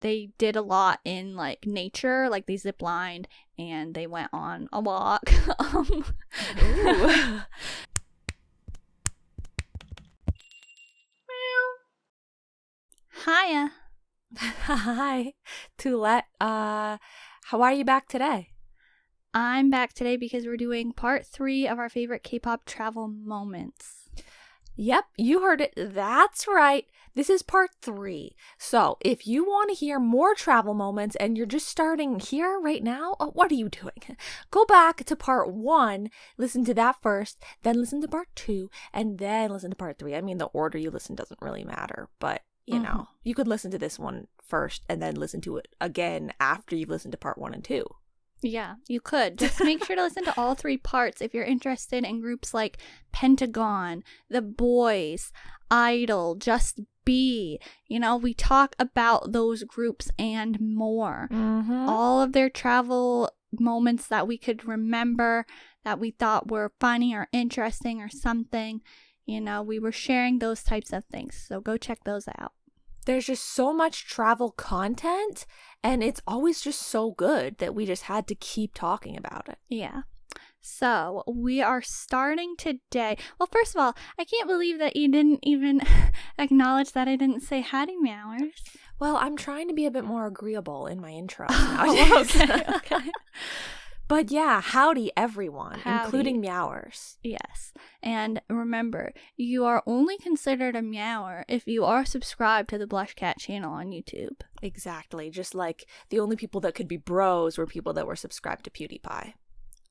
they did a lot in like nature, like they zip lined and they went on a walk. Ooh. Hiya. Hi, Tulette. How are you back today? I'm back today because we're doing part 3 of our favorite K-pop travel moments. Yep, you heard it. That's right. This is part 3. So if you want to hear more travel moments and you're just starting here right now, what are you doing? Go back to part 1, listen to that first, then listen to part 2, and then listen to part 3. I mean, the order you listen doesn't really matter, but you know, you could listen to this one first and then listen to it again after you've listened to part 1 and 2. Yeah, you could. Just make sure to listen to all 3 parts if you're interested in groups like Pentagon, The Boys, Idol, Just Be. You know, we talk about those groups and more. All of their travel moments that we could remember that we thought were funny or interesting or something. You know, we were sharing those types of things. So go check those out. There's just so much travel content, and it's always just so good that we just had to keep talking about it. Yeah. So we are starting today. Well, first of all, I can't believe that you didn't even acknowledge that I didn't say Howdy, Meowers. Well, I'm trying to be a bit more agreeable in my intro. Okay. But yeah, howdy everyone, Howdy. including Meowers. Yes. And remember, you are only considered a Meower if you are subscribed to the BlushCat channel on YouTube. Exactly. Just like the only people that could be bros were people that were subscribed to PewDiePie.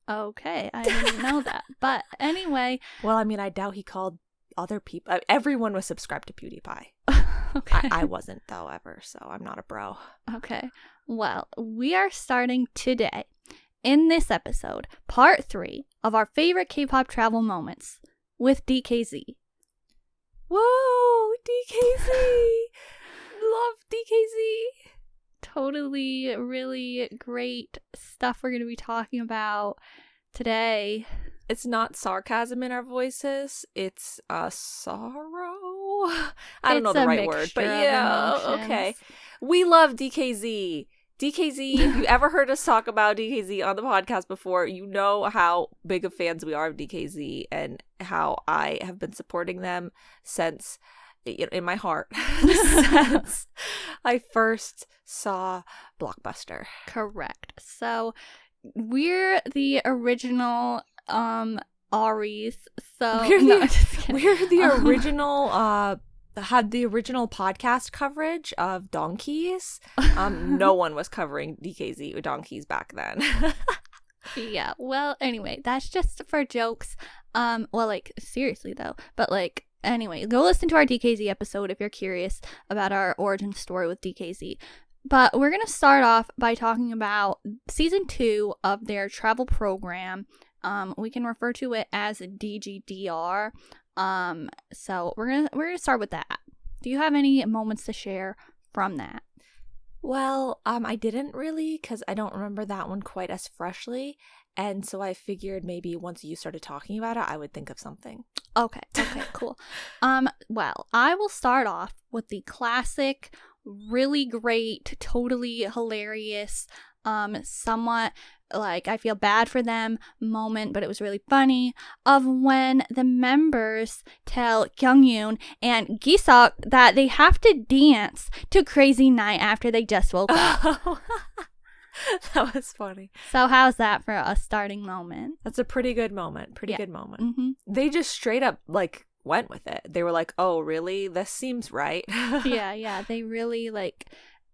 Okay, I didn't know that. But anyway. Well, I mean, I doubt he called other people. Everyone was subscribed to PewDiePie. Okay. I wasn't, though, ever, so I'm not a bro. Okay. Well, we are starting today. In this episode, part 3 of our favorite K-pop travel moments with DKZ. Whoa, DKZ! Love DKZ! Totally, really great stuff we're going to be talking about today. It's not sarcasm in our voices, it's sorrow. I don't know the right word, but yeah, okay. We love DKZ. DKZ, if you ever heard us talk about DKZ on the podcast before, you know how big of fans we are of DKZ and how I have been supporting them since, in my heart, since I first saw Blockbuster. Correct. So, we're the original Aries. So We're the original had the original podcast coverage of donkeys. No one was covering DKZ or donkeys back then. Yeah, well, anyway, that's just for jokes. Well, like, seriously, though. But, like, anyway, go listen to our DKZ episode if you're curious about our origin story with DKZ. But we're going to start off by talking about season 2 of their travel program. We can refer to it as DGDR. So we're gonna start with that. Do you have any moments to share from that? Well, I didn't really, because I don't remember that one quite as freshly, and so I figured maybe once you started talking about it, I would think of something. Okay, cool. Well, I will start off with the classic, really great, totally hilarious, somewhat like I feel bad for them moment, but it was really funny, of when the members tell Kyungyoon and Giseok that they have to dance to Crazy Night after they just woke up. That was funny. So how's that for a starting moment? That's a pretty good moment. Good moment. Mm-hmm. They just straight up like went with it. They were like, oh really, this seems right. yeah, they really like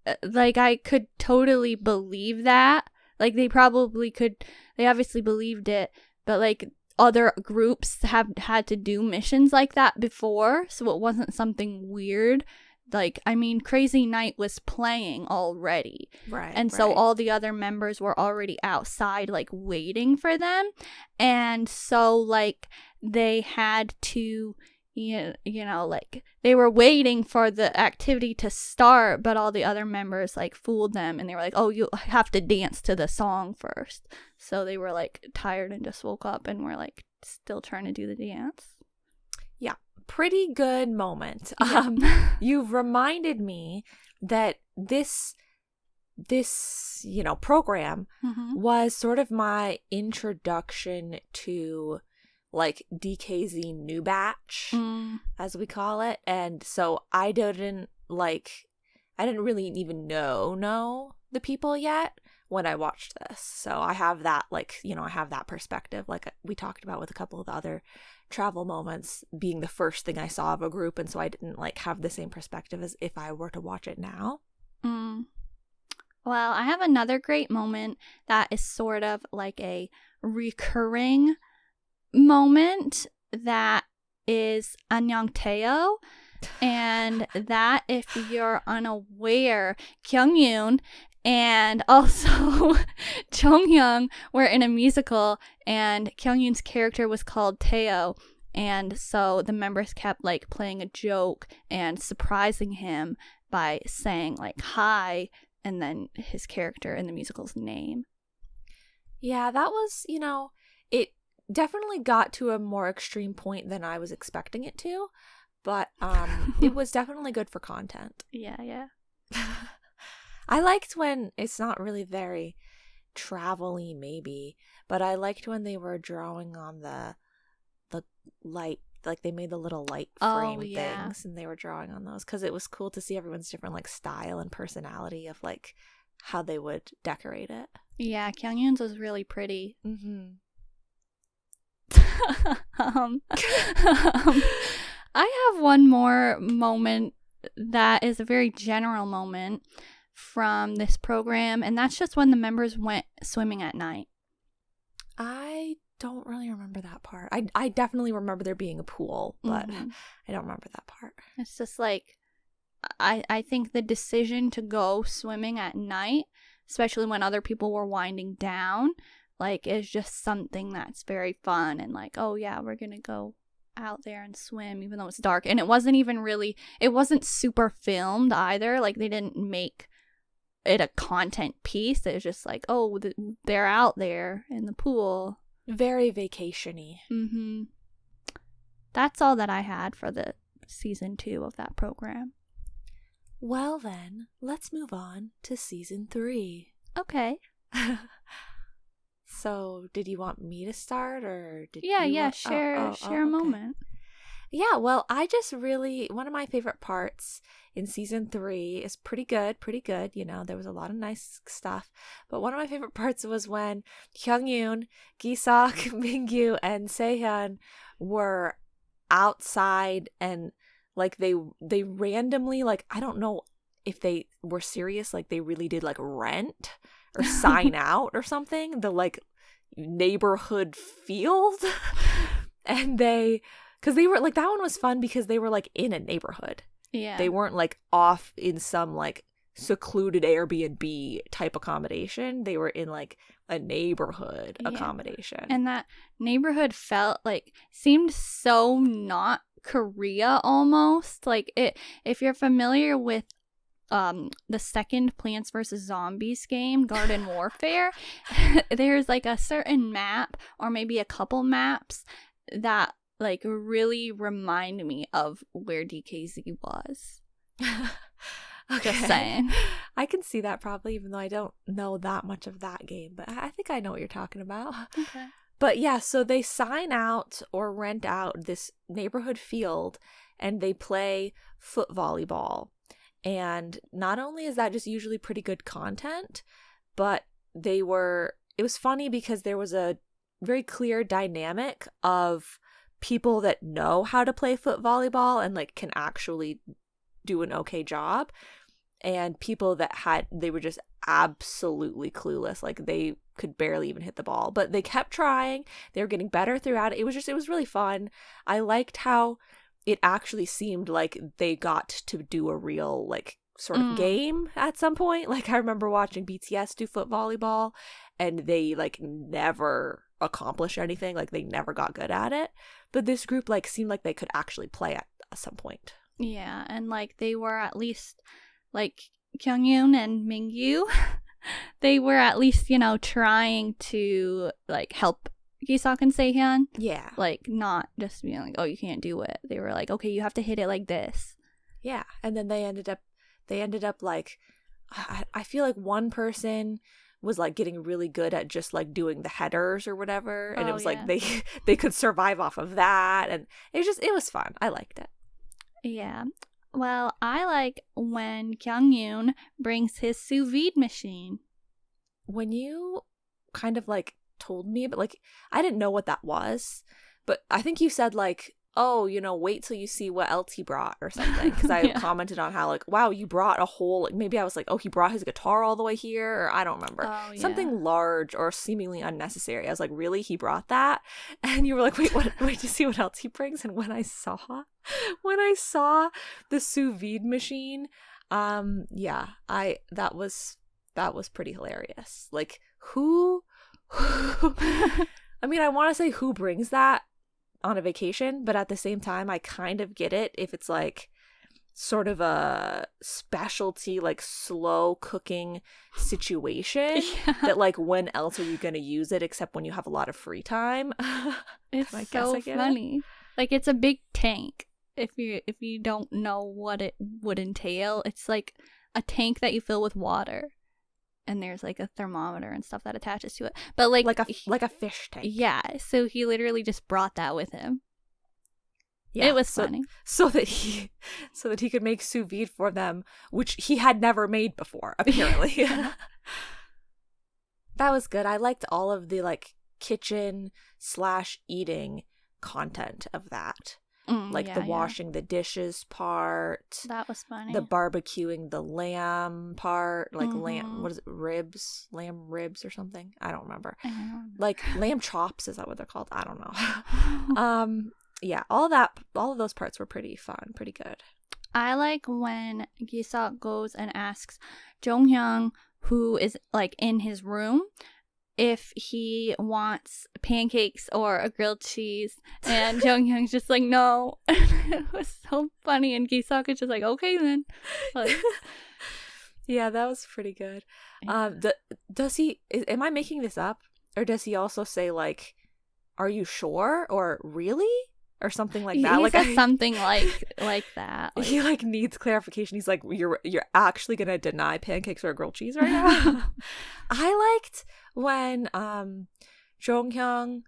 I could totally believe that. Like, they obviously believed it, but, like, other groups have had to do missions like that before, so it wasn't something weird. Like, I mean, Crazy Night was playing already. Right. And so all the other members were already outside, like, waiting for them. And so, like, they had to, you know, like, they were waiting for the activity to start, but all the other members, like, fooled them. And they were like, oh, you have to dance to the song first. So they were, like, tired and just woke up and were, like, still trying to do the dance. Yeah. Pretty good moment. Yeah. You've reminded me that this this, program was sort of my introduction to like DKZ new batch, as we call it. And so I didn't really even know the people yet when I watched this. So I have that I have that perspective, like we talked about with a couple of the other travel moments being the first thing I saw of a group. And so I didn't have the same perspective as if I were to watch it now. Well, I have another great moment that is sort of like a recurring moment that is 안녕하세요. And that, if you're unaware, Kyungyoon and also Jonghyun were in a musical, and Kyungyoon's character was called Taeo. And so the members kept playing a joke and surprising him by saying hi, and then his character in the musical's name. Yeah, that was, it definitely got to a more extreme point than I was expecting it to, but it was definitely good for content. Yeah. I liked when it's not really very travel-y maybe, but I liked when they were drawing on the light, they made the little light frame things, and they were drawing on those because it was cool to see everyone's different style and personality of how they would decorate it. Yeah, Kyungyoon's was really pretty. I have one more moment that is a very general moment from this program, and that's just when the members went swimming at night. I don't really remember that part. I definitely remember there being a pool, but I don't remember that part. It's just I think the decision to go swimming at night, especially when other people were winding down, is just something that's very fun and oh yeah, we're gonna go out there and swim even though it's dark. And it wasn't super filmed either. They didn't make it a content piece. It was just they're out there in the pool. Very vacation-y. That's all that I had for the season 2 of that program. Well then, let's move on to season 3. Okay. So, did you want me to start, or did share a moment. Yeah, well, I just really, one of my favorite parts in season 3 is pretty good. There was a lot of nice stuff. But one of my favorite parts was when Kyungyoon, Giseok, Mingyu, and Sehyun were outside, and they randomly, I don't know if they were serious, they really did rent or sign out or something, the neighborhood field. And because they were that one was fun because they were in a neighborhood. Yeah. They weren't off in some secluded Airbnb type accommodation. They were in a neighborhood accommodation. And that neighborhood felt seemed so not Korea almost. If you're familiar with the second Plants vs. Zombies game, Garden Warfare, there's a certain map or maybe a couple maps that really remind me of where DKZ was. Okay. Just saying. I can see that probably, even though I don't know that much of that game, but I think I know what you're talking about. Okay. But yeah, so they sign out or rent out this neighborhood field and they play foot volleyball. And not only is that just usually pretty good content, but it was funny because there was a very clear dynamic of people that know how to play foot volleyball and can actually do an okay job, and people that they were just absolutely clueless. They could barely even hit the ball, but they kept trying. They were getting better throughout it. It was really fun. I liked how it actually seemed like they got to do a real sort of game at some point. I remember watching BTS do foot volleyball, and they never accomplished anything. They never got good at it. But this group seemed like they could actually play at some point. Yeah, and they were at least Kyungyoon and Mingyu, they were at least trying to help Giseok and Sehyun. Yeah. Not just being oh, you can't do it. They were okay, you have to hit it like this. Yeah, and then they ended up I feel like one person was like getting really good at just like doing the headers or whatever, and it was like they could survive off of that, and it was fun. I liked it. Yeah. Well, I like when Kyung-yoon brings his sous vide machine. When you kind of like told me, but like I didn't know what that was, but I think you said like, oh, you know, wait till you see what else he brought or something, because I commented on how like, wow, you brought a whole, like, maybe I was like, oh, he brought his guitar all the way here, or I don't remember, something large or seemingly unnecessary. I was like, really, he brought that? And you were like, wait to see what else he brings. And when I saw the sous vide machine, that was pretty hilarious. Like, who I mean, I want to say who brings that on a vacation, but at the same time I kind of get it if it's like sort of a specialty, like slow cooking situation that like, when else are you going to use it except when you have a lot of free time? It's so funny. Like, it's a big tank. If you don't know what it would entail, it's like a tank that you fill with water, and there's like a thermometer and stuff that attaches to it, but like a fish tank. Yeah, so he literally just brought that with him. Yeah, it was funny. So that he could make sous vide for them, which he had never made before, apparently. That was good. I liked all of the like kitchen/eating content of that. Like the washing the dishes part. That was funny. The barbecuing the lamb part. Like lamb, what is it? Ribs? Lamb ribs or something? I don't remember. Like lamb chops, is that what they're called? I don't know. Yeah, all of those parts were pretty fun, pretty good. I like when Gisak goes and asks Jonghyun, who is like in his room, if he wants pancakes or a grilled cheese, and Jonghyun's just like, no. It was so funny, and Gisak is just like, okay then. Like, yeah, that was pretty good. Does he? Am I making this up, or does he also say like, "Are you sure?" or "Really?" or something like that? He says something like that. Like, he like needs clarification. He's like, "You're actually gonna deny pancakes or grilled cheese right now?" I liked when Jonghyun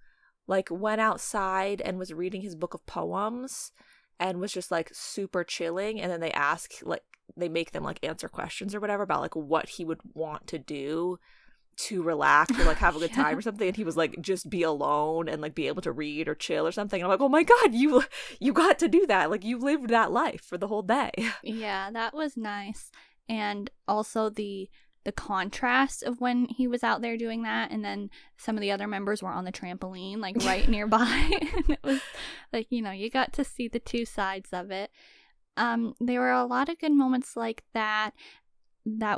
like went outside and was reading his book of poems and was just like super chilling, and then they make them like answer questions or whatever about like what he would want to do to relax or like have a good time or something, and he was like, just be alone and like be able to read or chill or something. And I'm like, oh my god, you got to do that. Like, you lived that life for the whole day. Yeah, that was nice. And also the contrast of when he was out there doing that, and then some of the other members were on the trampoline like right nearby. And it was like, you know, you got to see the two sides of it. There were a lot of good moments like that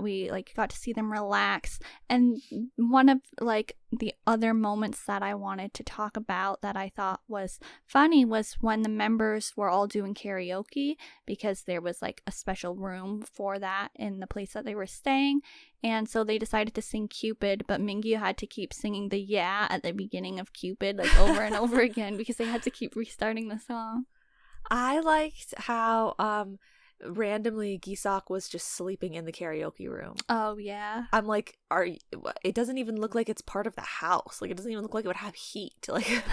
we like got to see them relax. And one of like the other moments that I wanted to talk about that I thought was funny was when the members were all doing karaoke, because there was like a special room for that in the place that they were staying, and so they decided to sing Cupid, but Mingyu had to keep singing the yeah at the beginning of Cupid like over and over again because they had to keep restarting the song. I liked how randomly Gisak was just sleeping in the karaoke room. Oh yeah. I'm like, it doesn't even look like it's part of the house. Like, it doesn't even look like it would have heat. Like,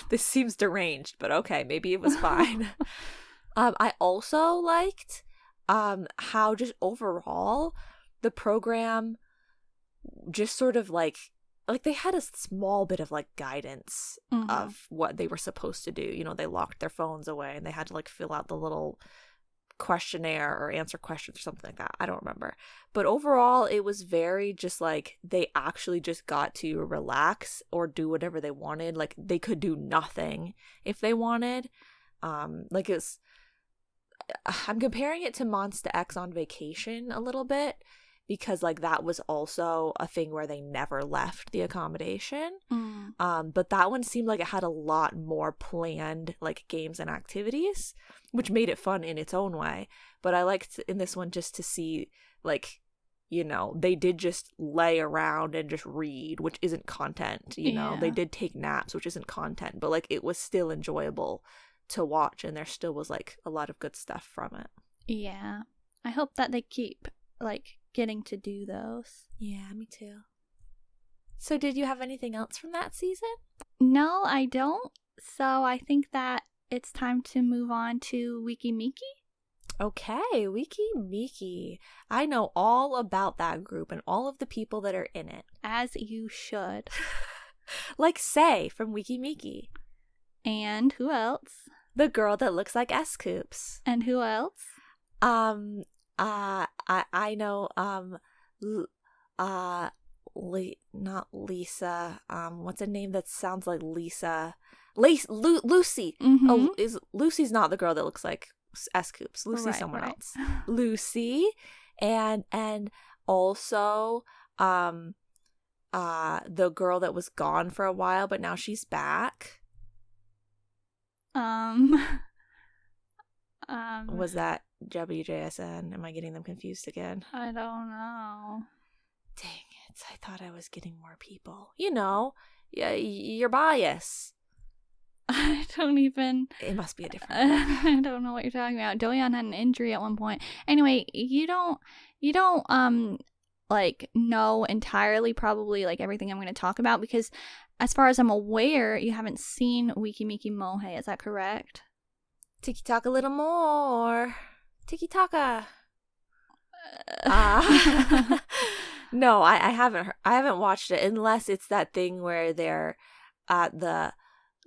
this seems deranged, but okay, maybe it was fine. I also liked how just overall the program just sort of like they had a small bit of like guidance of what they were supposed to do. You know, they locked their phones away and they had to like fill out the little questionnaire or answer questions or something like that. I don't remember. But overall, it was very just like they actually just got to relax or do whatever they wanted. Like, they could do nothing if they wanted. Like, I'm comparing it to Monsta X on Vacation a little bit, because like that was also a thing where they never left the accommodation. But that one seemed like it had a lot more planned like games and activities, which made it fun in its own way. But I liked in this one just to see like, you know, they did just lay around and just read, which isn't content, you know. They did take naps, which isn't content, but like it was still enjoyable to watch, and there still was like a lot of good stuff from it. Yeah. I hope that they keep like getting to do those. Yeah, me too. So did you have anything else from that season? No, I don't. So I think that it's time to move on to WEKI MEKI. Okay, WEKI MEKI. I know all about that group and all of the people that are in it. As you should. Like Say from WEKI MEKI. And who else? The girl that looks like S-Coops. And who else? I know, not Lisa. What's a name that sounds like Lisa? Lucy. Mm-hmm. Oh, Lucy's not the girl that looks like S-Coops. Lucy's someone else. Lucy, and also, the girl that was gone for a while, but now she's back. Was that WJSN? Am I getting them confused again? I don't know. Dang it. I thought I was getting more people. You know, your bias. I don't even... It must be a different I don't know what you're talking about. Doyeon had an injury at one point. Anyway, you don't like know entirely probably like everything I'm going to talk about, because as far as I'm aware, you haven't seen WEKI MEKI Mohe. Is that correct? Tiki talk a little more. Tiki taka. No, I haven't watched it, unless it's that thing where they're at the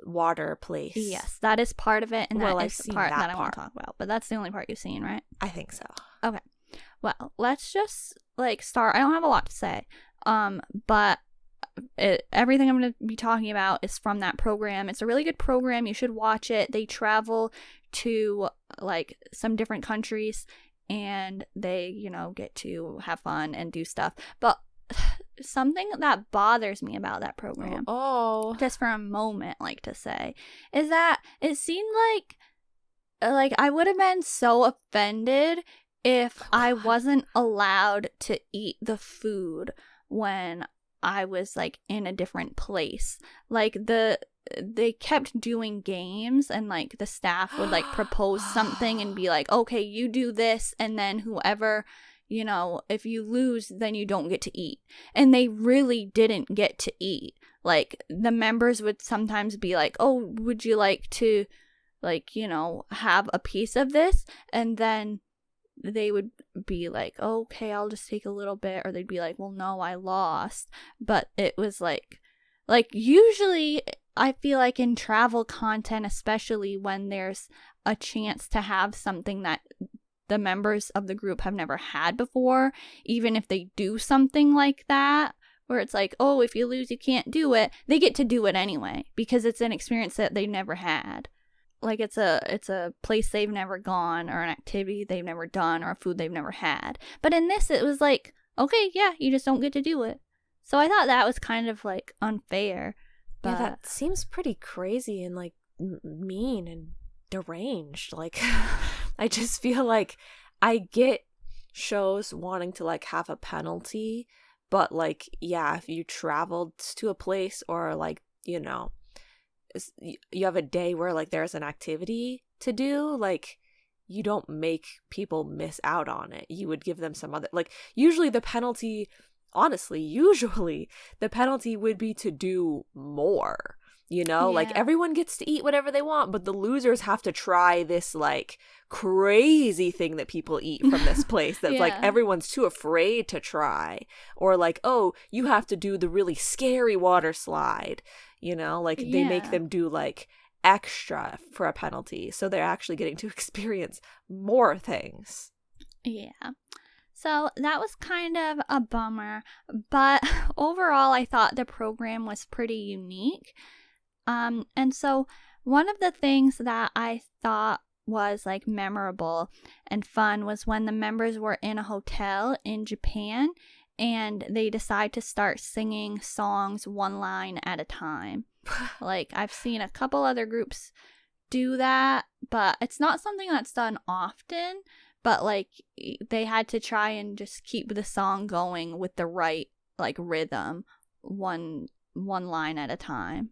water place. Yes, that is part of it, and that I've is the seen part that that I want to talk about. But that's the only part you've seen, right? I think so. Okay. Well, let's just like start. I don't have a lot to say. But everything I'm going to be talking about is from that program. It's a really good program. You should watch it. They travel to like some different countries, and they, you know, get to have fun and do stuff. But something that bothers me about that program, just for a moment, like to say, is that it seemed like I would have been so offended if I wasn't allowed to eat the food when I was like in a different place. Like they kept doing games, and like the staff would like propose something and be like, okay, you do this, and then whoever, you know, if you lose, then you don't get to eat. And they really didn't get to eat. Like the members would sometimes be like, oh, would you like to, like, you know, have a piece of this? And then they would be like, okay, I'll just take a little bit. Or they'd be like, well, no, I lost. But it was like usually I feel like in travel content, especially when there's a chance to have something that the members of the group have never had before, even if they do something like that, where it's like, oh, if you lose, you can't do it, they get to do it anyway, because it's an experience that they never had. Like it's a place they've never gone, or an activity they've never done, or a food they've never had. But in this, it was like, okay, yeah, you just don't get to do it. So I thought that was kind of like unfair. But... yeah, that seems pretty crazy and like mean and deranged. Like I just feel like I get shows wanting to like have a penalty, but like, yeah, if you traveled to a place, or like, you know, you have a day where like there's an activity to do, like you don't make people miss out on it. You would give them some other, like usually the penalty would be to do more, you know, like everyone gets to eat whatever they want, but the losers have to try this like crazy thing that people eat from this place that's like everyone's too afraid to try, or like, oh, you have to do the really scary water slide, you know, like they make them do like extra for a penalty, so they're actually getting to experience more things. So that was kind of a bummer, but overall I thought the program was pretty unique. And so one of the things that I thought was like memorable and fun was when the members were in a hotel in Japan, and they decide to start singing songs one line at a time. Like I've seen a couple other groups do that, but it's not something that's done often. But like they had to try and just keep the song going with the right like rhythm, one line at a time.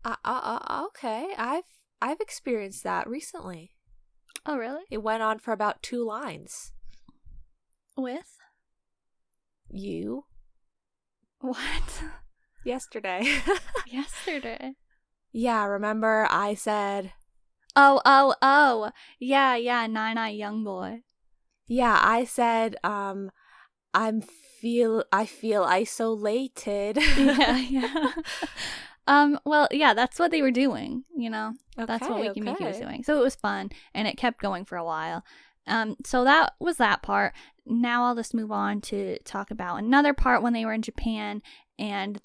Okay, I've experienced that recently. Oh really? It went on for about 2 lines. With? You. What? Yesterday. Yesterday. Yeah, remember I said... Oh. Yeah, Nine Young Boy. Yeah, I said, I feel isolated. Yeah. Well, yeah, that's what they were doing, you know? That's what WEKI MEKI was doing. So it was fun, and it kept going for a while. So that was that part. Now I'll just move on to talk about another part when they were in Japan, and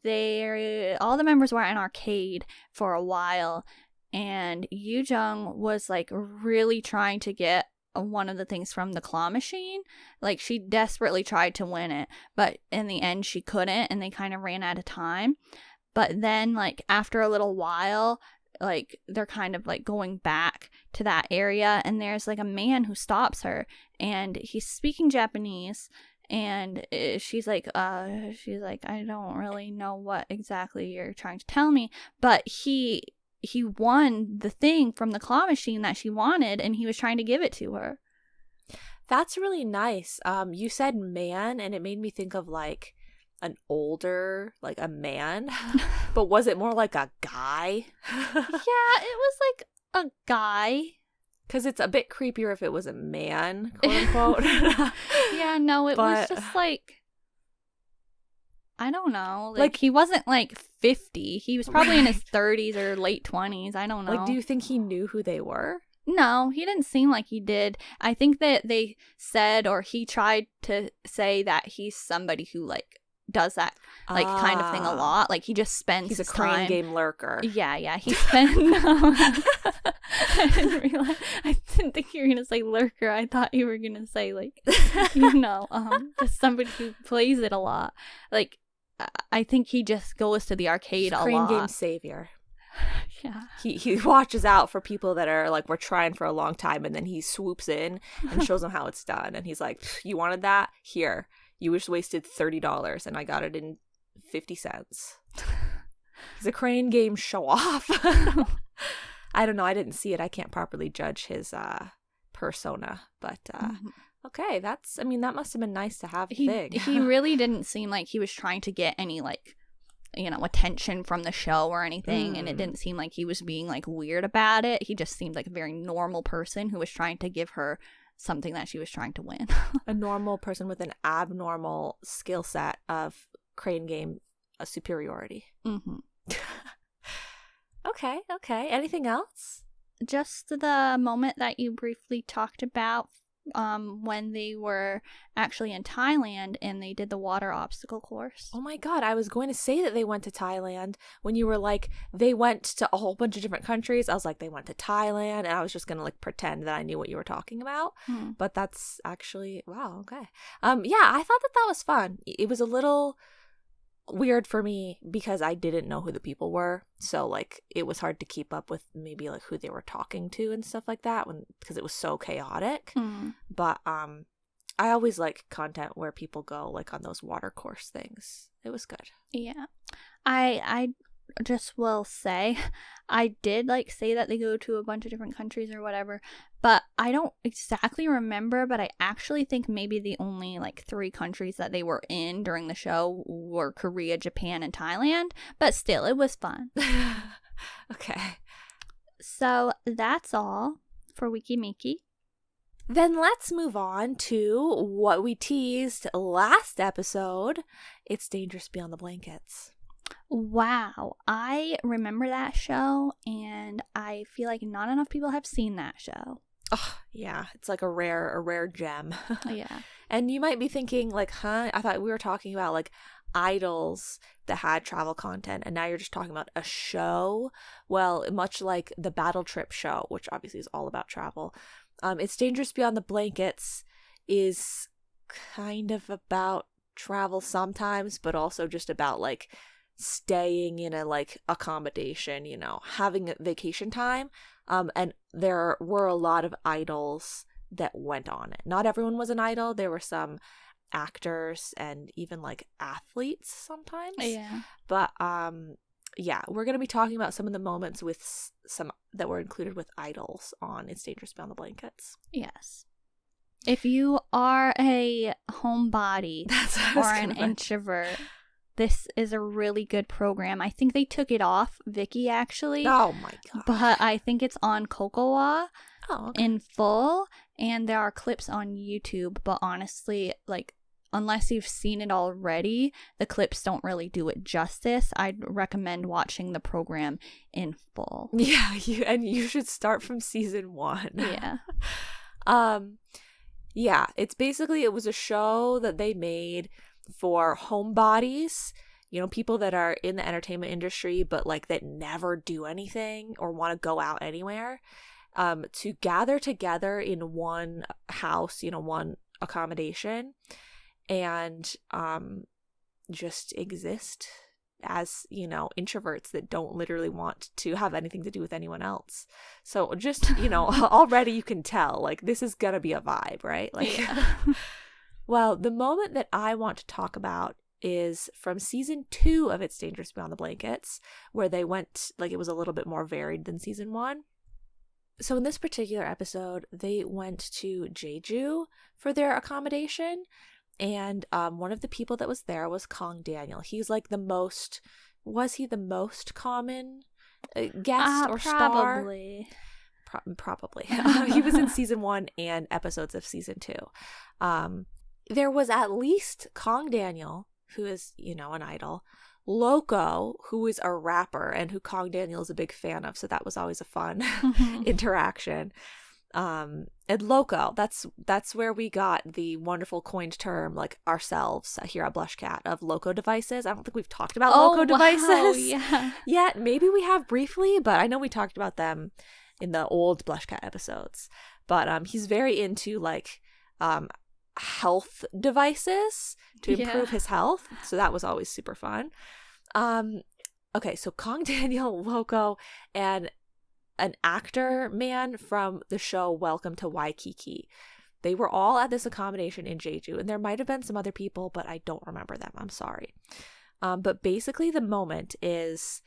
all the members were at an arcade for a while, and Yoo-jung was like really trying to get one of the things from the claw machine. Like, she desperately tried to win it, but in the end she couldn't, and they kind of ran out of time. But then, like, after a little while, like, they're kind of like going back to that area, and there's like a man who stops her, and he's speaking Japanese, and she's like, I don't really know what exactly you're trying to tell me, but he won the thing from the claw machine that she wanted, and he was trying to give it to her. That's really nice. You said man, and it made me think of like an older, like a man. But was it more like a guy? Yeah, it was like a guy. Because it's a bit creepier if it was a man, quote unquote. Yeah, no, it was just like, I don't know. Like he wasn't like 50. He was probably in his 30s or late 20s. I don't know. Like, do you think he knew who they were? No, he didn't seem like he did. I think that they said, or he tried to say, that he's somebody who like does that like kind of thing a lot. Like, he just spends he's his a crane time. game lurker. Yeah, he spent no. I didn't think you were gonna say lurker. I thought you were gonna say like, just somebody who plays it a lot. Like, I think he just goes to the arcade a lot. Crane game savior. Yeah. He watches out for people that are like, we're trying for a long time, and then he swoops in and shows them how it's done, and he's like, you wanted that? Here. You just wasted $30, and I got it in 50 cents. He's a crane game show-off. I don't know. I didn't see it. I can't properly judge his persona. But, okay, that must have been nice to have a thing. He really didn't seem like he was trying to get any, like, attention from the show or anything, and it didn't seem like he was being, like, weird about it. He just seemed like a very normal person who was trying to give her something that she was trying to win. A normal person with an abnormal skill set of crane game superiority. Mm-hmm. Okay. Anything else? Just the moment that you briefly talked about, when they were actually in Thailand and they did the water obstacle course. Oh my god, I was going to say that they went to Thailand when you were like, they went to a whole bunch of different countries. I was like, they went to Thailand, and I was just going to like pretend that I knew what you were talking about. But that's actually, wow, okay. Yeah, I thought that was fun. It was a little weird for me because I didn't know who the people were, so like it was hard to keep up with maybe like who they were talking to and stuff like that because it was so chaotic. But I always like content where people go like on those water course things. It was good. Yeah, I just will say, I did like say that they go to a bunch of different countries or whatever, but I don't exactly remember, but I actually think maybe the only like 3 countries that they were in during the show were Korea, Japan, and Thailand, but still, it was fun. Okay. So that's all for WEKI MEKI. Then let's move on to what we teased last episode. It's Dangerous Beyond the Blankets. Wow, I remember that show, and I feel like not enough people have seen that show. Oh, yeah, it's like a rare gem. Yeah. And you might be thinking like, huh? I thought we were talking about like idols that had travel content, and now you're just talking about a show. Well, much like the Battle Trip show, which obviously is all about travel. It's Dangerous Beyond the Blankets is kind of about travel sometimes, but also just about like staying in a like accommodation, having a vacation time. And there were a lot of idols that went on it. Not everyone was an idol. There were some actors and even like athletes sometimes. Yeah. But yeah, we're going to be talking about some of the moments with some that were included with idols on It's Dangerous Beyond the Blankets. Yes. If you are a homebody or an introvert, this is a really good program. I think they took it off Viki, actually. Oh my god! But I think it's on Kokowa in full, and there are clips on YouTube. But honestly, like, unless you've seen it already, the clips don't really do it justice. I'd recommend watching the program in full. Yeah, you should start from season 1. Yeah. Yeah, it was a show that they made for homebodies, you know, people that are in the entertainment industry but like that never do anything or want to go out anywhere, to gather together in one house, you know, one accommodation, and just exist as, you know, introverts that don't literally want to have anything to do with anyone else. So just, you know, already you can tell, like, this is gonna be a vibe, right? Like, yeah. Well, the moment that I want to talk about is from season 2 of It's Dangerous Beyond the Blankets, where they went, like, it was a little bit more varied than season 1. So in this particular episode, they went to Jeju for their accommodation. And one of the people that was there was Kang Daniel. He's like was he the most common guest or probably. Star? Probably. He was in season 1 and episodes of season 2. There was at least Kang Daniel, who is, you know, an idol, Loco, who is a rapper and who Kang Daniel is a big fan of, so that was always a fun interaction. And Loco, that's where we got the wonderful coined term, like, ourselves here at BlushCat, of Loco devices. I don't think we've talked about Loco devices. Yeah. Yet. Maybe we have briefly, but I know we talked about them in the old BlushCat episodes. But he's very into, like, health devices to improve his health, so that was always super fun. Okay, so Kang Daniel, Loco, and an actor man from the show Welcome to WEKI. They were all at this accommodation in Jeju, and there might have been some other people, but I don't remember them. I'm sorry. But basically the moment is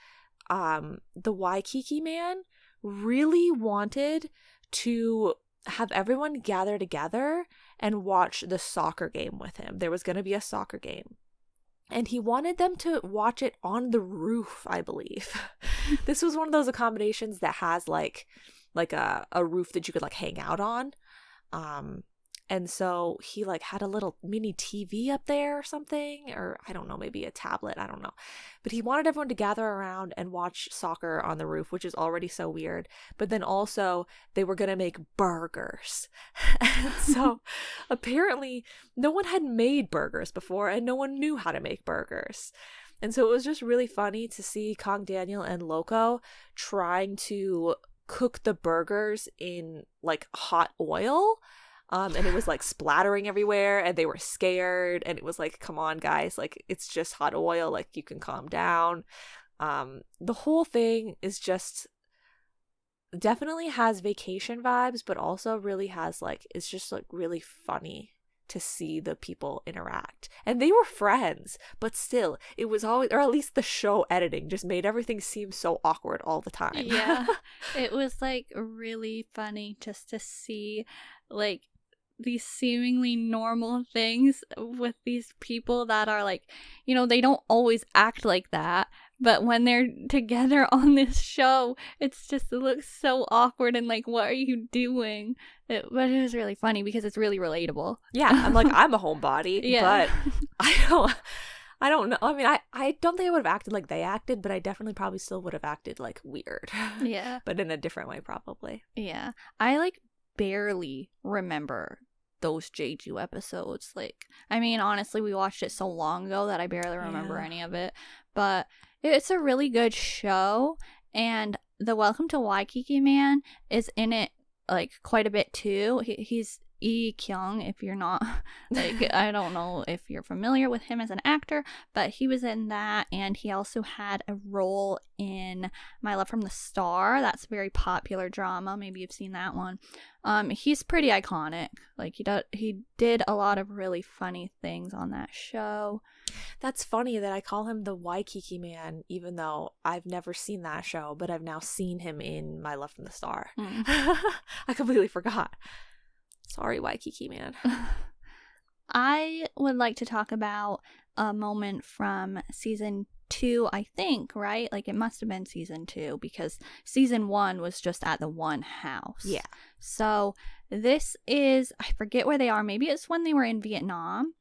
the WEKI man really wanted to have everyone gather together and watch the soccer game with him. There was going to be a soccer game. And he wanted them to watch it on the roof, I believe. This was one of those accommodations that has like a roof that you could, like, hang out on. And so he, like, had a little mini TV up there or something, or I don't know, maybe a tablet, I don't know. But he wanted everyone to gather around and watch soccer on the roof, which is already so weird. But then also they were going to make burgers. And so apparently no one had made burgers before and no one knew how to make burgers. And so it was just really funny to see Kang Daniel and Loco trying to cook the burgers in, like, hot oil. And it was, like, splattering everywhere, and they were scared, and it was like, come on, guys, like, it's just hot oil, like, you can calm down. The whole thing is just definitely has vacation vibes, but also really has, like, it's just, like, really funny to see the people interact. And they were friends, but still, it was always, or at least the show editing just made everything seem so awkward all the time. Yeah. It was, like, really funny just to see, like, these seemingly normal things with these people that are, like, you know, they don't always act like that, but when they're together on this show, it looks so awkward and, like, what are you doing? But it was really funny because it's really relatable. Yeah, I'm like, I'm a homebody, but I don't know. I mean, I don't think I would have acted like they acted, but I definitely probably still would have acted, like, weird. Yeah. But in a different way, probably. Yeah. I, like, barely remember those Jeju episodes. Like, I mean, honestly, we watched it so long ago that I barely remember any of it, but it's a really good show, and the Welcome to WEKI man is in it, like, quite a bit too. He's Kyung, if you're not, like, I don't know if you're familiar with him as an actor, but he was in that, and he also had a role in My Love from the Star. That's a very popular drama. Maybe you've seen that one. He's pretty iconic. Like, he did a lot of really funny things on that show. That's funny that I call him the WEKI man, even though I've never seen that show, but I've now seen him in My Love from the Star. I completely forgot. Sorry, Waikiki man. I would like to talk about a moment from season 2, I think, right? Like, it must have been season 2 because season 1 was just at the one house. Yeah. So this is, I forget where they are. Maybe it's when they were in Vietnam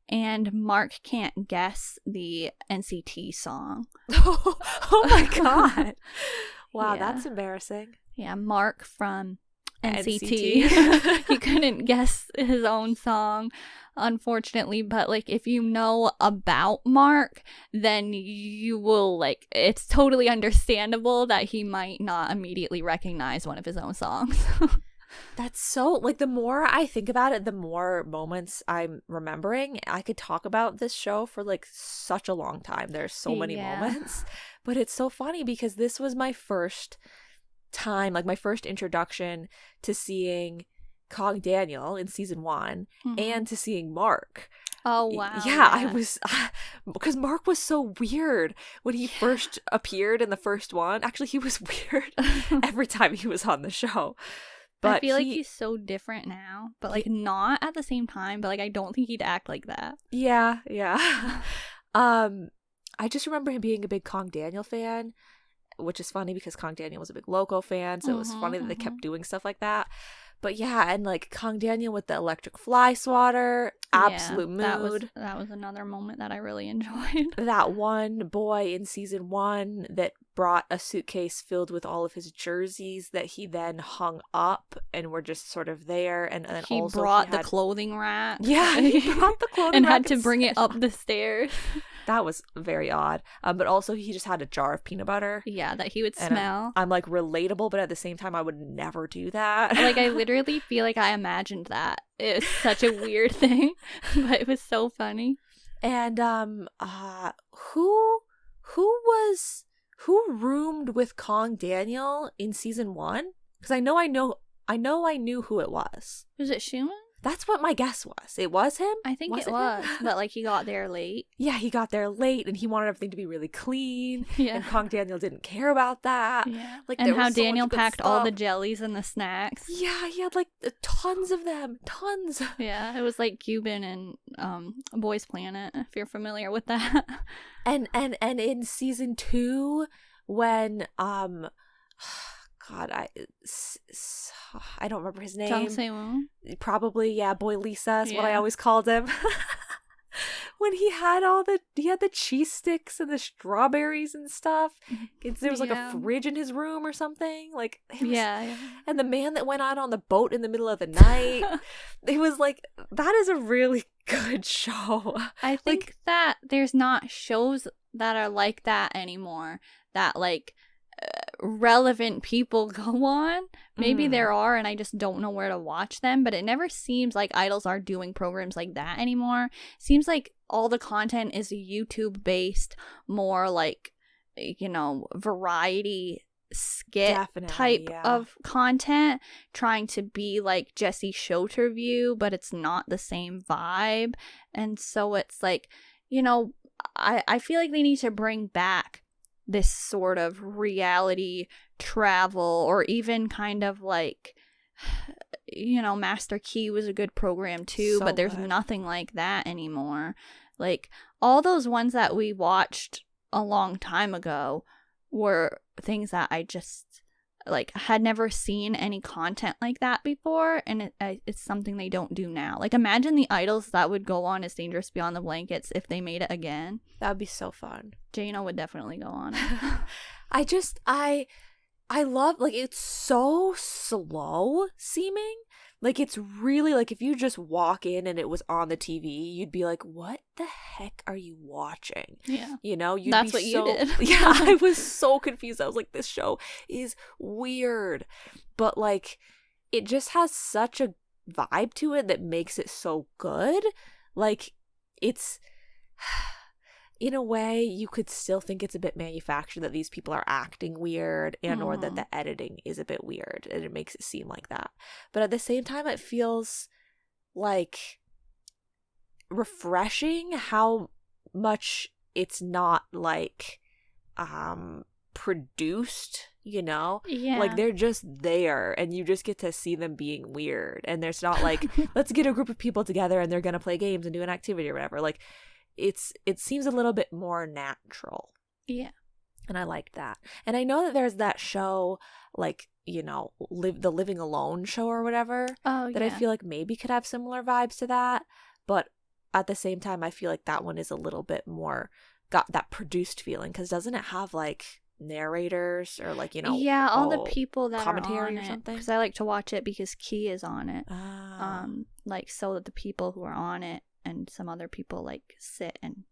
and Mark can't guess the NCT song. Oh my God. Wow, Yeah. That's embarrassing. Yeah, Mark from NCT. He couldn't guess his own song, unfortunately, but like if you know about Mark, then you will like, it's totally understandable that he might not immediately recognize one of his own songs. That's so, like, the more I think about it, the more moments I'm remembering. I could talk about this show for like such a long time. There's so many moments, but it's so funny because this was my first time, like my first introduction to seeing Kang Daniel in season 1 and to seeing Mark. Oh wow. Yeah, I was, because Mark was so weird when he first appeared in the first one. Actually, he was weird every time he was on the show. But I feel like he's so different now, but like not at the same time, but like I don't think he'd act like that. Yeah. I just remember him being a big Kang Daniel fan, which is funny because Kang Daniel was a big Loco fan, so it was funny that they kept doing stuff like that. But yeah, and like Kang Daniel with the electric fly swatter, absolute mood. That was another moment that I really enjoyed. That one boy in season 1 that brought a suitcase filled with all of his jerseys that he then hung up and were just sort of there. And then he also brought the clothing rack. Yeah, he brought the clothing and rack had to bring it up the stairs. That was very odd. But also he just had a jar of peanut butter. Yeah, that he would smell. I'm like relatable, but at the same time I would never do that. Like I literally feel like I imagined that. It was such a weird thing, but it was so funny. And who roomed with Kang Daniel in season 1? Because I knew who it was. Was it Schumann? That's what my guess was. It was him? I think it was. But like he got there late. Yeah, he got there late and he wanted everything to be really clean. Yeah. And Kang Daniel didn't care about that. Yeah. Like, and there how was so Daniel much good packed all the stuff. jellies and the snacks. Yeah, he had like tons of them. Tons. Yeah, it was like Cuban and Boys Planet, if you're familiar with that. And in season 2 when God, I don't remember his name. Jung Se-woon? Probably, yeah, Boy Lisa is what I always called him. When he had the cheese sticks and the strawberries and stuff. There was like a fridge in his room or something. Like, yeah. And the man that went out on the boat in the middle of the night. It was like, that is a really good show. I think that there's not shows that are like that anymore. That like relevant people go on. Maybe there are and I just don't know where to watch them, but it never seems like idols are doing programs like that anymore. Seems like all the content is YouTube based, more like, you know, variety skit type of content, trying to be like Jessie Shoterview, but it's not the same vibe. And so it's like, you know, I feel like they need to bring back this sort of reality travel, or even kind of like, you know, Master Key was a good program too, but there's nothing like that anymore. Like all those ones that we watched a long time ago were things that I just like had never seen any content like that before, and it's something they don't do now. Like imagine the idols that would go on as Dangerous Beyond the Blankets if they made it again. That would be so fun. Jano would definitely go on it. I love, like, it's so slow seeming. Like, it's really, like, if you just walk in and it was on the TV, you'd be like, what the heck are you watching? Yeah. You know? That's what you did. Yeah, I was so confused. I was like, this show is weird. But, like, it just has such a vibe to it that makes it so good. Like, it's... in a way, you could still think it's a bit manufactured, that these people are acting weird and or that the editing is a bit weird and it makes it seem like that. But at the same time, it feels like refreshing how much it's not like produced, you know? Yeah. Like, they're just there, and you just get to see them being weird. And there's not like, let's get a group of people together and they're gonna play games and do an activity or whatever. Like, it seems a little bit more natural. Yeah. And I liked that. And I know that there's that show, like, you know, the Living Alone show or whatever. Oh, that I feel like maybe could have similar vibes to that. But at the same time, I feel like that one is a little bit more got that produced feeling, because doesn't it have like narrators or like, you know, all the people that commentary are on or something? Because I like to watch it because Key is on it. Ah. Like, so that the people who are on it and some other people like sit and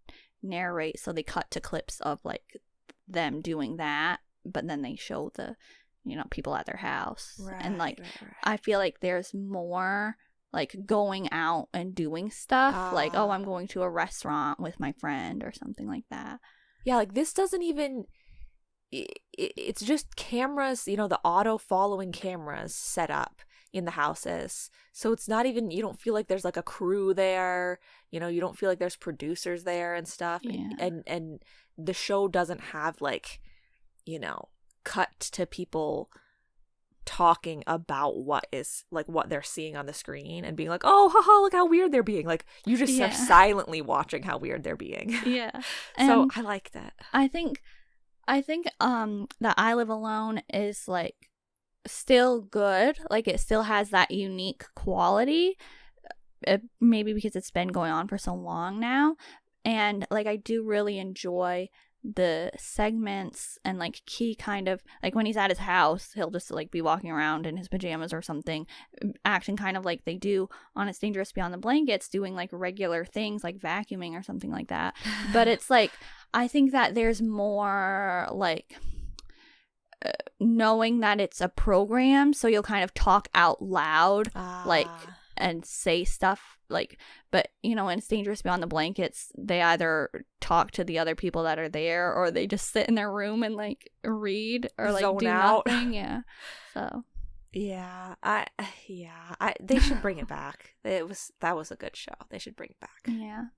narrate, so they cut to clips of like them doing that, but then they show the, you know, people at their house. Right, and like right. I feel like there's more like going out and doing stuff, like, oh, I'm going to a restaurant with my friend or something like that. Yeah, like this doesn't even, it's just cameras, you know, the auto following cameras set up in the houses. So it's not even, you don't feel like there's like a crew there, you know, you don't feel like there's producers there and stuff. Yeah. And the show doesn't have like, you know, cut to people talking about what they're seeing on the screen and being like, oh, haha, look how weird they're being. Like, you just are silently watching how weird they're being. Yeah. So I like that. I think that I Live Alone is like still good. Like, it still has that unique quality. Maybe because it's been going on for so long now. And like, I do really enjoy the segments, and like Key kind of like when he's at his house, he'll just like be walking around in his pajamas or something, acting kind of like they do on It's Dangerous Beyond the Blankets, doing like regular things like vacuuming or something like that. But it's like, I think that there's more like knowing that it's a program, so you'll kind of talk out loud, like, and say stuff like, but you know, when It's Dangerous Beyond the Blankets, they either talk to the other people that are there, or they just sit in their room and like read or like zone do out. nothing. Yeah. So they should bring it back. That was a good show. They should bring it back. Yeah.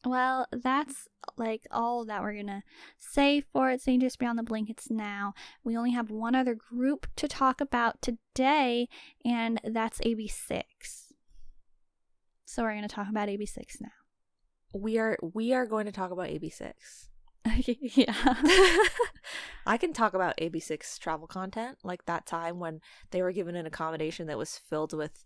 Well, that's like all that we're gonna say for It's Dangerous Beyond the Blankets now. We only have one other group to talk about today, and that's AB6IX. So we're gonna talk about AB6IX now. We are going to talk about AB6IX. Yeah. I can talk about AB6IX travel content, like that time when they were given an accommodation that was filled with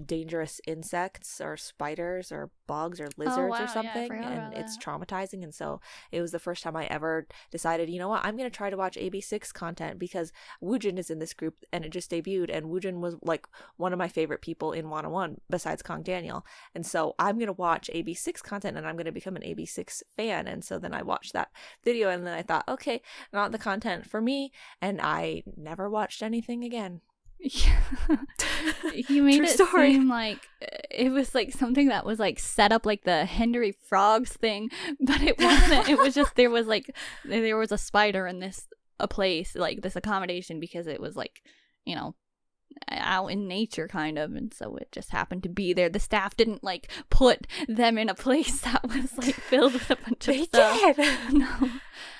dangerous insects or spiders or bugs or lizards or something, and it's traumatizing. And so it was the first time I ever decided, you know what, I'm gonna try to watch AB6IX content, because Woojin is in this group and it just debuted, and Woojin was like one of my favorite people in 101 besides Kang Daniel, and so I'm gonna watch AB6IX content and I'm gonna become an AB6IX fan. And so then I watched that video, and then I thought, okay, not the content for me, and I never watched anything again. Yeah. He made it seem like it was like something that was like set up like the Henry Frogs thing, but it wasn't. It was just there was a spider in a place, like this accommodation, because it was like, you know, out in nature kind of, and so it just happened to be there. The staff didn't like put them in a place that was like filled with a bunch of stuff. No.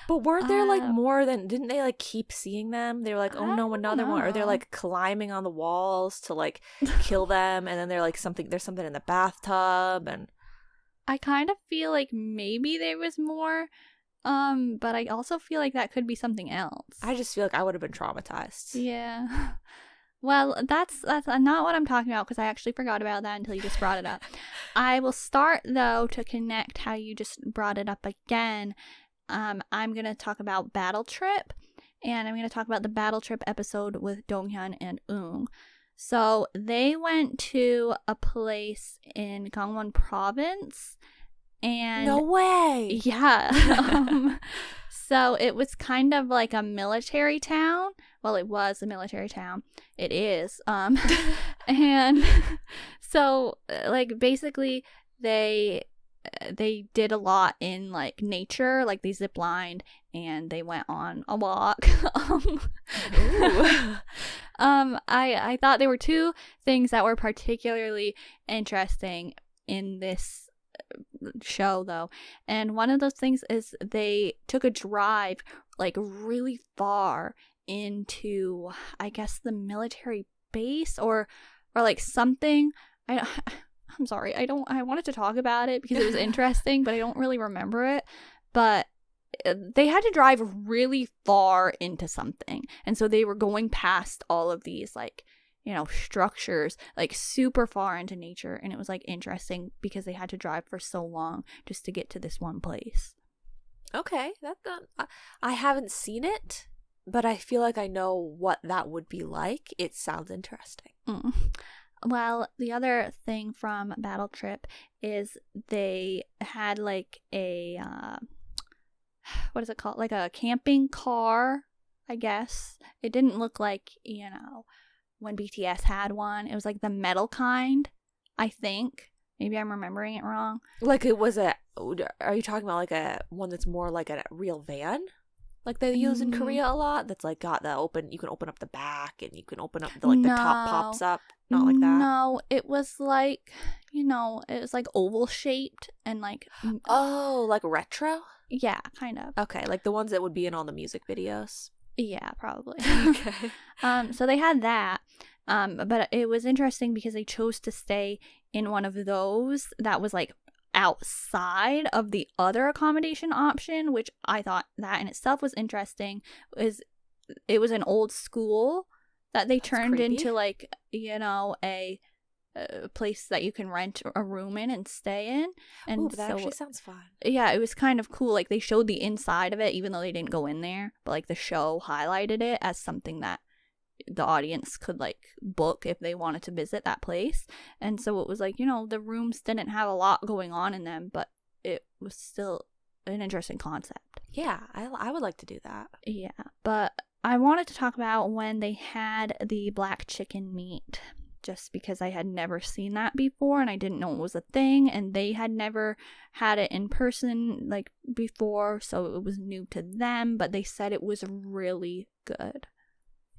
But weren't there like more than, didn't they like keep seeing them? They were like, oh no, another one. Or they're like climbing on the walls to like kill them, and then they're like there's something in the bathtub. And I kind of feel like maybe there was more, but I also feel like that could be something else. I just feel like I would have been traumatized. Yeah. Well, that's not what I'm talking about, because I actually forgot about that until you just brought it up. I will start, though, to connect how you just brought it up again. I'm going to talk about Battle Trip, and I'm going to talk about the Battle Trip episode with Donghyun and Eun. So they went to a place in Gangwon Province, and... No way! Yeah. So it was kind of like a military town. Well, it was a military town. It is. And so, like, basically, they did a lot in, like, nature. Like, they zip-lined and they went on a walk. I thought there were two things that were particularly interesting in this show though. And one of those things is they took a drive like really far into, I guess, the military base or like something. I'm sorry. I wanted to talk about it because it was interesting, but I don't really remember it. But they had to drive really far into something. And so they were going past all of these like, you know, structures like super far into nature. And it was like interesting because they had to drive for so long just to get to this one place. Okay. I haven't seen it, but I feel like I know what that would be like. It sounds interesting. Well, the other thing from Battle Trip is they had like a what is it called? Like a camping car, I guess. It didn't look like, you know, when BTS had one. It was like the metal kind, I think. Maybe I'm remembering it wrong. Like it was are you talking about like a one that's more like a real van? Like they use in Korea a lot? That's like got the you can open up the back and you can open up the the top pops up. Not like that. No, it was like, you know, it was like oval shaped and like. Oh, like retro? Yeah, kind of. Okay, like the ones that would be in all the music videos. Yeah, probably. Okay. So they had that. But it was interesting because they chose to stay in one of those that was like outside of the other accommodation option, which I thought that in itself was interesting. It was an old school that they turned into like, you know, a place that you can rent a room in and stay in. And ooh, that actually sounds fun. Yeah, it was kind of cool. Like they showed the inside of it, even though they didn't go in there. But like the show highlighted it as something that the audience could like book if they wanted to visit that place. And so it was like, you know, the rooms didn't have a lot going on in them, but it was still an interesting concept. Yeah, I would like to do that. Yeah, but I wanted to talk about when they had the black chicken meat, just because I had never seen that before and I didn't know it was a thing, and they had never had it in person like before, so it was new to them, but they said it was really good.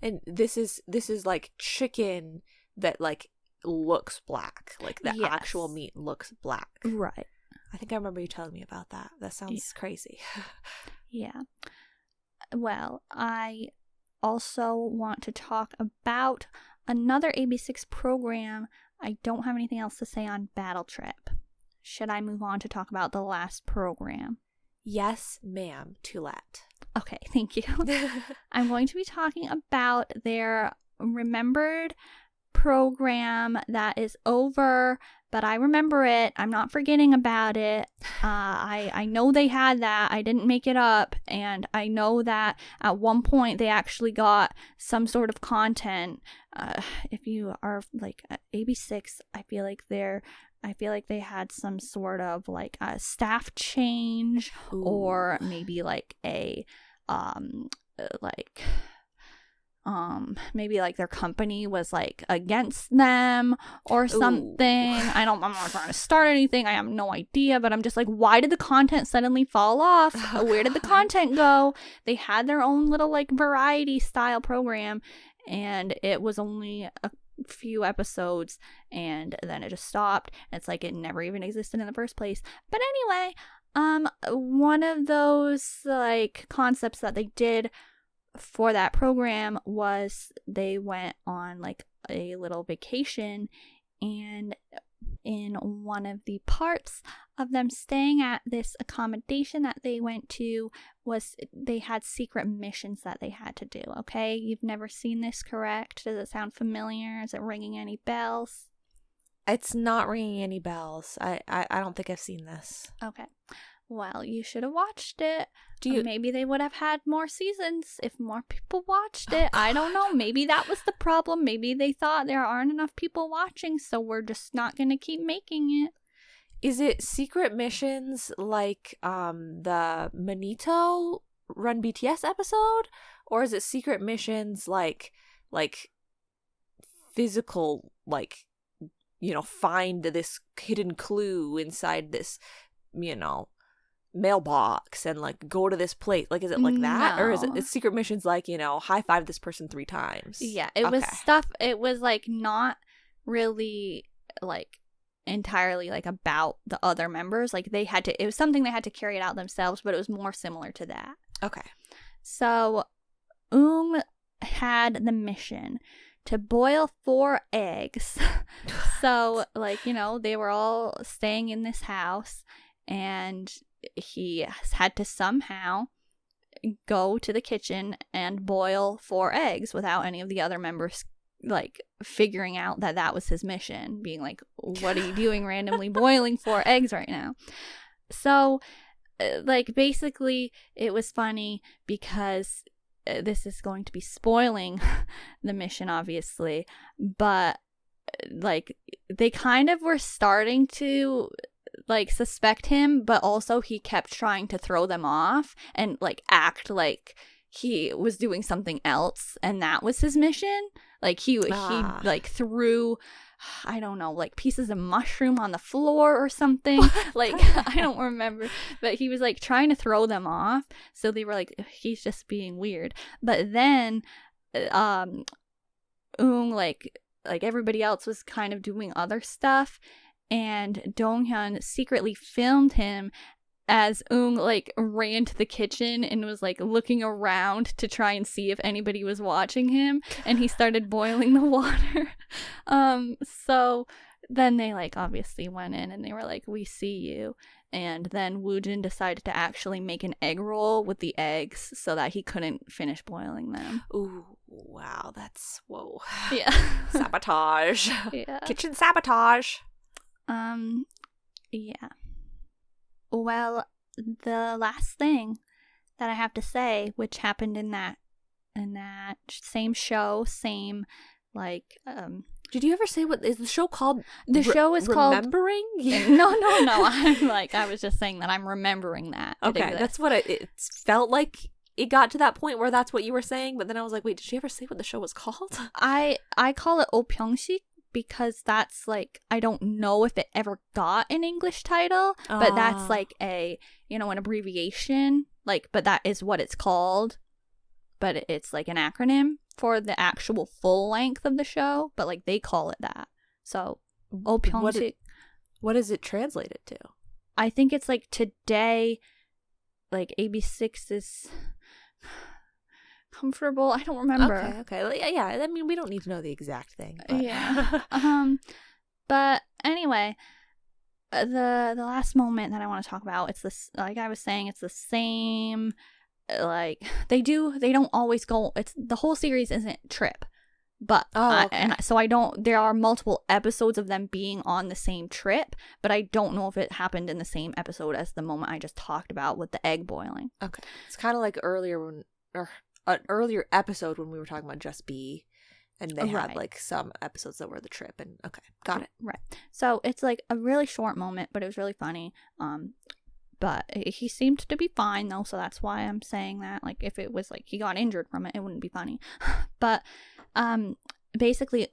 And this is like chicken that like looks black, like the actual meat looks black. Right. I think I remember you telling me about that. That sounds crazy. Yeah. Well, I also want to talk about another AB6IX program. I don't have anything else to say on Battle Trip. Should I move on to talk about the last program? Yes, ma'am, Tulette. Okay, thank you. I'm going to be talking about their remembered program that is over, but I remember it. I'm not forgetting about it. I know they had that. I didn't make it up. And I know that at one point they actually got some sort of content. If you are like AB6IX, I feel like they had some sort of like a staff change. Ooh. Or maybe like a maybe like their company was like against them or something. I'm not trying to start anything. I have no idea, but I'm just like, why did the content suddenly fall off? Where did the content go? They had their own little like variety style program, and it was only a few episodes and then it just stopped. It's like it never even existed in the first place. But anyway, one of those like concepts that they did for that program was they went on like a little vacation, and in one of the parts of them staying at this accommodation that they went to was they had secret missions that they had to do. Okay, you've never seen this, correct? Does it sound familiar? Is it ringing any bells? It's not ringing any bells. I don't think I've seen this. Okay. Well, you should have watched it. Maybe they would have had more seasons if more people watched it. I don't know. Maybe that was the problem. Maybe they thought there aren't enough people watching, so we're just not going to keep making it. Is it secret missions like the Manito Run BTS episode? Or is it secret missions like physical, like, you know, find this hidden clue inside this, you know, mailbox and like go to this place? Like, is it like that? Or is it secret missions like, you know, high five this person 3 times? Yeah, it was stuff. It was like not really like entirely like about the other members. Like it was something they had to carry it out themselves, but it was more similar to that. Okay. So had the mission to boil 4 eggs. So, like, you know, they were all staying in this house, and he had to somehow go to the kitchen and boil 4 eggs without any of the other members, like, figuring out that was his mission, being like, what are you doing randomly boiling 4 eggs right now? So, like, basically, it was funny because this is going to be spoiling the mission, obviously, but like they kind of were starting to like suspect him, but also he kept trying to throw them off and like act like he was doing something else and that was his mission. Like he like threw, I don't know, like pieces of mushroom on the floor or something. Like, I don't remember. But he was like trying to throw them off. So they were like, he's just being weird. But then, like everybody else was kind of doing other stuff. And Donghyun secretly filmed him as like ran to the kitchen and was like looking around to try and see if anybody was watching him, and he started boiling the water. So then they like obviously went in and they were like, we see you. And then Woojin decided to actually make an egg roll with the eggs so that he couldn't finish boiling them. Ooh, wow, that's whoa. Yeah. Sabotage. Yeah. Kitchen sabotage. Yeah. Well, the last thing that I have to say, which happened in that same show, same like did you ever say what is the show called? The show is called Remembering? No. I was just saying that I'm remembering that. Okay, that's what it felt like. It got to that point where that's what you were saying, but then I was like, wait, did she ever say what the show was called? I call it Opyeongshik because that's like, I don't know if it ever got an English title, but that's like a, you know, an abbreviation, like, but that is what it's called, but it's like an acronym for the actual full length of the show, but like they call it that. So Opyeongshik. What is it translated to? I think it's like today, like AB6IX is comfortable. I don't remember. Okay. Yeah. I mean, we don't need to know the exact thing. But. Yeah. But anyway, the last moment that I want to talk about, it's this, like I was saying, it's the same. Like they don't always go. It's the whole series isn't trip, but there are multiple episodes of them being on the same trip, but I don't know if it happened in the same episode as the moment I just talked about with the egg boiling. Okay, it's kind of like an earlier episode when we were talking about Just B, and they had like some episodes that were the trip, and okay, got it. Right. So it's like a really short moment, but it was really funny. But he seemed to be fine though, so that's why I'm saying that. Like if it was like he got injured from it, it wouldn't be funny. But basically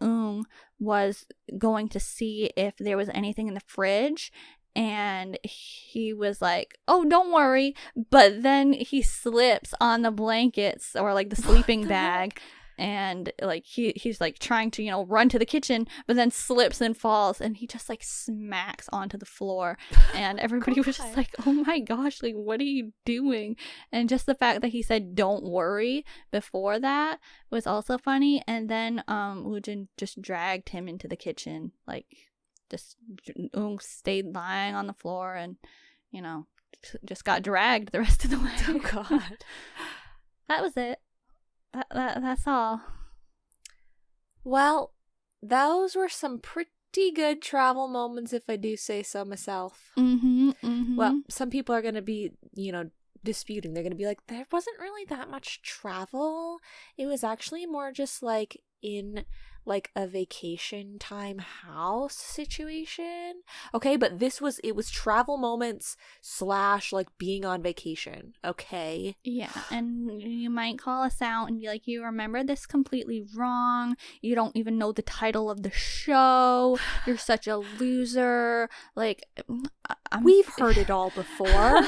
was going to see if there was anything in the fridge, and he was like, oh, don't worry, but then he slips on the blankets or like the sleeping bag, and like he's like trying to, you know, run to the kitchen, but then slips and falls, and he just like smacks onto the floor, and everybody was just like, oh my gosh, like what are you doing? And just the fact that he said don't worry before that was also funny. And then Woojin just dragged him into the kitchen, like just stayed lying on the floor and, you know, just got dragged the rest of the way. Oh god. That was it. That's all. Well, those were some pretty good travel moments, if I do say so myself. Well, some people are going to be, you know, disputing. They're going to be like, there wasn't really that much travel. It was actually more just like in like a vacation time house situation. Okay, but it was travel moments / like being on vacation. Okay. Yeah, and you might call us out and be like, you remember this completely wrong. You don't even know the title of the show. You're such a loser. Like, we've heard it all before.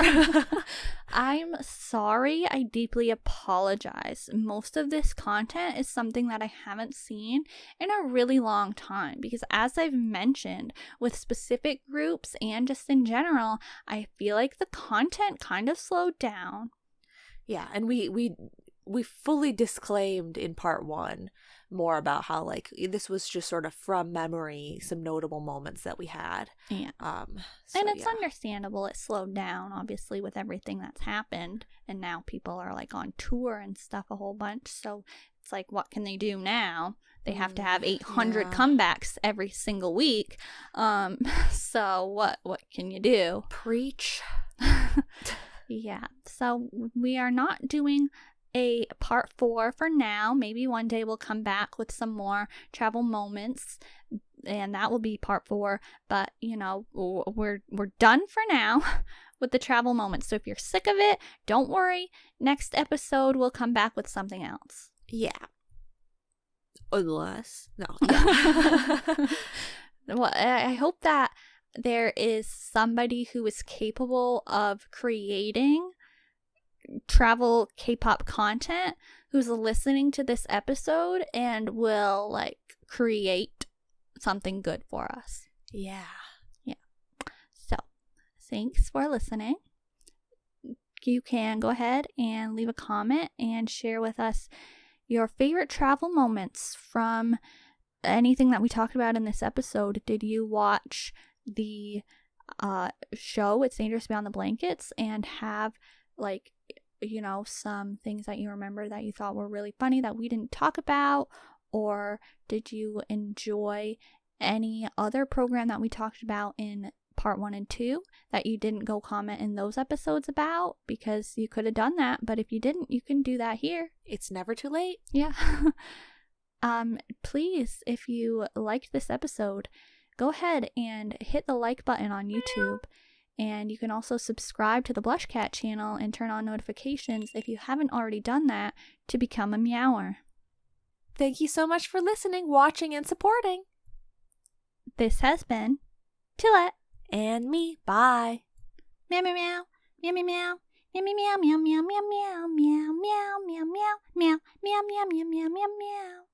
I'm sorry. I deeply apologize. Most of this content is something that I haven't seen, in a really long time, because as I've mentioned, with specific groups and just in general, I feel like the content kind of slowed down. Yeah, and we fully disclaimed in part 1 more about how, like, this was just sort of from memory, some notable moments that we had. Yeah. And it's understandable it slowed down, obviously, with everything that's happened. And now people are, like, on tour and stuff a whole bunch. So it's like, what can they do now? They have to have 800 comebacks every single week. So what can you do? Preach. Yeah. So we are not doing a part 4 for now. Maybe one day we'll come back with some more travel moments, and that will be part 4. But we're done for now with the travel moments. So if you're sick of it, don't worry. Next episode we'll come back with something else. Yeah. Unless no. Yeah. Well, I hope that there is somebody who is capable of creating travel K-pop content who's listening to this episode and will, like, create something good for us. Yeah. So, thanks for listening. You can go ahead and leave a comment and share with us your favorite travel moments from anything that we talked about in this episode. Did you watch the show It's Dangerous Beyond the Blankets and have, like, some things that you remember that you thought were really funny that we didn't talk about? Or did you enjoy any other program that we talked about in part 1 and 2 that you didn't go comment in those episodes about? Because you could have done that, but if you didn't, you can do that here. It's never too late. Yeah. Please, if you liked this episode, go ahead and hit the like button on YouTube. And you can also subscribe to the BlushCat channel and turn on notifications if you haven't already done that to become a Meower. Thank you so much for listening, watching, and supporting. This has been Tulette. And me. Bye. Meow meow meow. Meow meow meow. Meow meow meow meow meow meow meow meow meow meow meow meow meow meow meow meow meow meow.